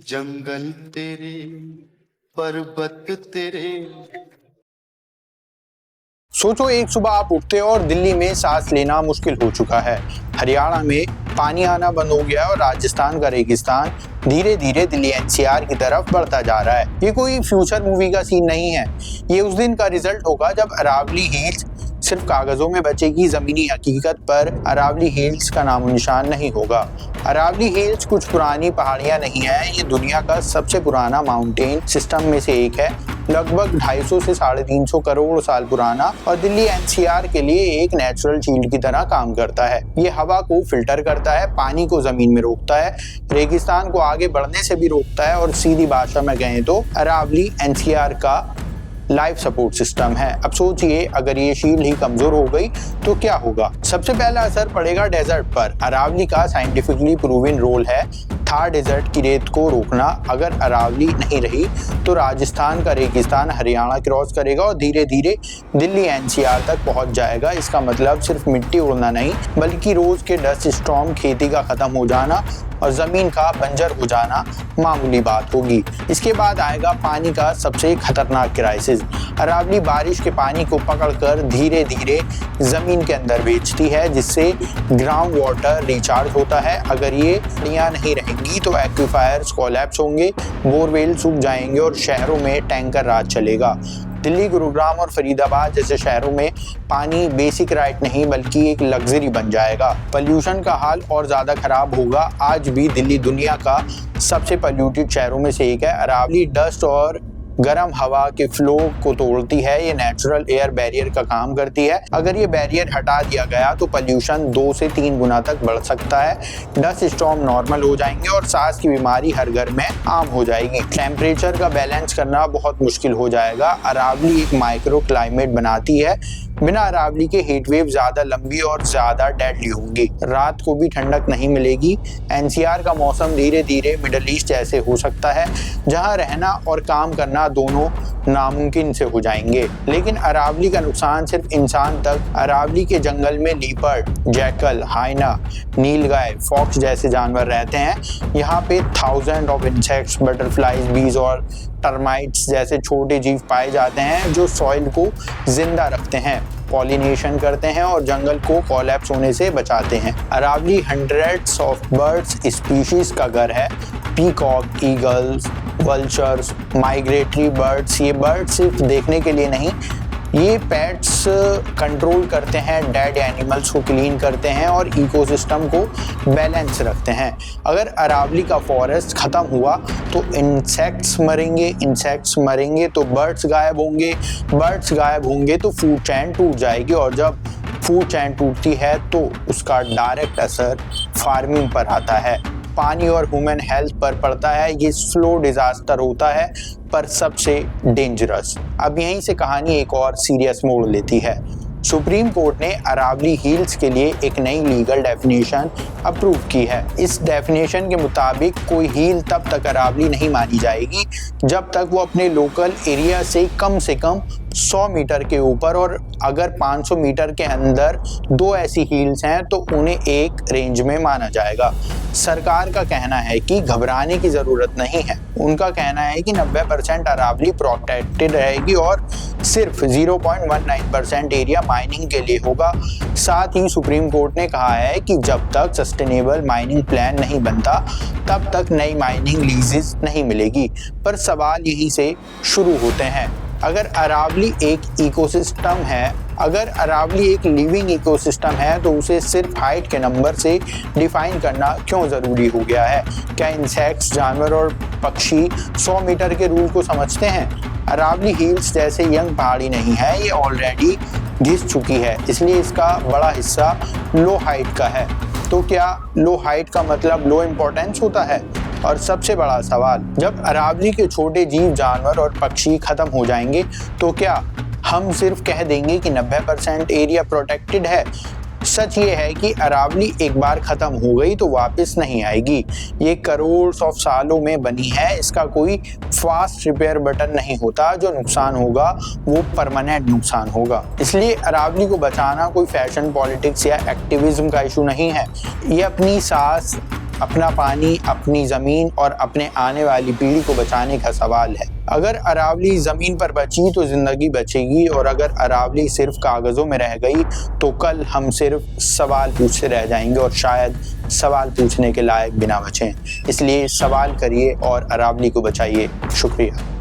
जंगल तेरे, पर्वत तेरे। सोचो एक सुबह आप उठते हो और दिल्ली में सांस लेना मुश्किल हो चुका है। हरियाणा में पानी आना बंद हो गया है और राजस्थान का रेगिस्तान धीरे धीरे दिल्ली एनसीआर की तरफ बढ़ता जा रहा है। ये कोई फ्यूचर मूवी का सीन नहीं है, ये उस दिन का रिजल्ट होगा जब अरावली हिल्स सिर्फ कागजों में बचेगी, जमीनी हकीकत पर अरावली हिल्स का नामो निशान नहीं होगा। अरावली हिल्स कुछ पुरानी पहाड़ियां नहीं है, ये दुनिया का सबसे पुराना माउंटेन सिस्टम में से एक है, लगभग 250 से 350 करोड़ साल पुराना, और दिल्ली एनसीआर के लिए एक नेचुरल शील्ड की तरह काम करता है। ये हवा को फिल्टर करता है, पानी को जमीन में रोकता है, रेगिस्तान को आगे बढ़ने से भी रोकता है, और सीधी भाषा में कहें तो अरावली एनसीआर का लाइफ सपोर्ट सिस्टम है। अब सोचिए अगर ये शील्ड ही कमजोर हो गई तो क्या होगा। सबसे पहला असर पड़ेगा डेजर्ट पर। अरावली का साइंटिफिकली प्रूवन रोल है थार डेजर्ट की रेत को रोकना। अगर अरावली नहीं रही तो राजस्थान का रेगिस्तान हरियाणा क्रॉस करेगा और धीरे धीरे दिल्ली एनसीआर तक पहुंच जाएगा। इसका मतलब सिर्फ मिट्टी उड़ना नहीं, बल्कि रोज के डस्ट स्टॉर्म, खेती का खत्म हो जाना और जमीन का बंजर हो जाना मामूली बात होगी। इसके बाद आएगा पानी का सबसे खतरनाक क्राइसिस। अरावली बारिश के पानी को पकड़कर धीरे धीरे जमीन के अंदर भेजती है, जिससे ग्राउंड वाटर रिचार्ज होता है। अगर ये नदियां नहीं रहेंगी तो एक्विफायर्स कोलैप्स होंगे, बोरवेल सूख जाएंगे और शहरों में टैंकर राज चलेगा। दिल्ली, गुरुग्राम और फरीदाबाद जैसे शहरों में पानी बेसिक राइट नहीं बल्कि एक लग्जरी बन जाएगा। पोल्यूशन का हाल और ज़्यादा खराब होगा। आज भी दिल्ली दुनिया का सबसे पोल्यूटेड शहरों में से एक है। अरावली डस्ट और गर्म हवा के फ्लो को तोड़ती है, ये नेचुरल एयर बैरियर का काम करती है। अगर ये बैरियर हटा दिया गया तो पोल्यूशन 2 से 3 गुना तक बढ़ सकता है। डस्ट स्टॉर्म नॉर्मल हो जाएंगे और सांस की बीमारी हर घर में आम हो जाएगी। टेम्परेचर का बैलेंस करना बहुत मुश्किल हो जाएगा। अरावली एक माइक्रो क्लाइमेट बनाती है। बिना अरावली के हीट वेव ज्यादा लंबी और ज्यादा डेडली होंगी। रात को भी ठंडक नहीं मिलेगी। एनसीआर का मौसम धीरे धीरे मिडल ईस्ट जैसे हो सकता है, जहां रहना और काम करना दोनों नामुमकिन से हो जाएंगे। लेकिन अरावली का नुकसान सिर्फ इंसान तक। अरावली के जंगल में लीपर्ड, जैकल, हाइना, नीलगाय, फॉक्स जैसे जानवर रहते हैं। यहाँ पे थाउजेंड ऑफ इंसेक्ट्स, बटरफ्लाइज, बीज और टर्माइट्स जैसे छोटे जीव पाए जाते हैं जो सॉइल को जिंदा रखते हैं, पॉलिनेशन करते हैं और जंगल को कोलैप्स होने से बचाते हैं। Aravalli hundreds of birds species का घर है। Peacock, eagles, vultures, migratory birds. ये बर्ड्स सिर्फ देखने के लिए नहीं, ये पेट्स कंट्रोल करते हैं, डेड एनिमल्स को क्लीन करते हैं और इकोसिस्टम को बैलेंस रखते हैं। अगर अरावली का फॉरेस्ट खत्म हुआ तो इंसेक्ट्स मरेंगे तो बर्ड्स गायब होंगे, बर्ड्स गायब होंगे तो फूड चेन टूट जाएगी, और जब फूड चेन टूटती है तो उसका डायरेक्ट असर फार्मिंग पर आता है, पानी और ह्यूमन हेल्थ पर पड़ता है। ये स्लो डिजास्टर होता है पर सबसे डेंजरस। अब यहीं से कहानी एक और सीरियस मोड़ लेती है। सुप्रीम कोर्ट ने अरावली हिल्स के लिए एक नई लीगल डेफिनेशन अप्रूव की है। इस डेफिनेशन के मुताबिक कोई हिल तब तक अरावली नहीं मानी जाएगी जब तक वो अपने लोकल एरिया से कम 100 मीटर के ऊपर, और अगर 500 मीटर के अंदर 2 ऐसी हिल्स हैं तो उन्हें एक रेंज में माना जाएगा। सरकार का कहना है कि घबराने की जरूरत नहीं है। उनका कहना है कि 90% अरावली प्रोटेक्टेड रहेगी और सिर्फ 0.19% एरिया माइनिंग के लिए होगा। साथ ही सुप्रीम कोर्ट ने कहा है कि जब तक सस्टेनेबल माइनिंग प्लान नहीं बनता तब तक नई माइनिंग लीजेस नहीं मिलेगी। पर सवाल यहीं से शुरू होते हैं। अगर अरावली एक इकोसिस्टम है, अगर अरावली एक लिविंग इकोसिस्टम है तो उसे सिर्फ हाइट के नंबर से डिफाइन करना क्यों ज़रूरी हो गया है? क्या इंसेक्ट्स, जानवर और पक्षी 100 मीटर के रूल को समझते हैं? अरावली हिल्स जैसे यंग पहाड़ी नहीं है, ये ऑलरेडी घिस चुकी है, इसलिए इसका बड़ा हिस्सा लो हाइट का है। तो क्या लो हाइट का मतलब लो इम्पोर्टेंस होता है? और सबसे बड़ा सवाल, जब अरावली के छोटे जीव, जानवर और पक्षी खत्म हो जाएंगे तो क्या हम सिर्फ कह देंगे कि 90% एरिया प्रोटेक्टेड है? सच ये है कि अरावली एक बार खत्म हो गई तो वापस नहीं आएगी। ये करोड़ ऑफ सालों में बनी है, इसका कोई फास्ट रिपेयर बटन नहीं होता। जो नुकसान होगा वो परमानेंट नुकसान होगा। इसलिए अरावली को बचाना कोई फैशन, पॉलिटिक्स या एक्टिविज्म का इशू नहीं है। ये अपनी सांस अपना पानी, अपनी ज़मीन और अपने आने वाली पीढ़ी को बचाने का सवाल है। अगर अरावली ज़मीन पर बची तो ज़िंदगी बचेगी, और अगर अरावली सिर्फ कागज़ों में रह गई तो कल हम सिर्फ सवाल पूछते रह जाएंगे और शायद सवाल पूछने के लायक भी ना बचें। इसलिए सवाल करिए और अरावली को बचाइए। शुक्रिया।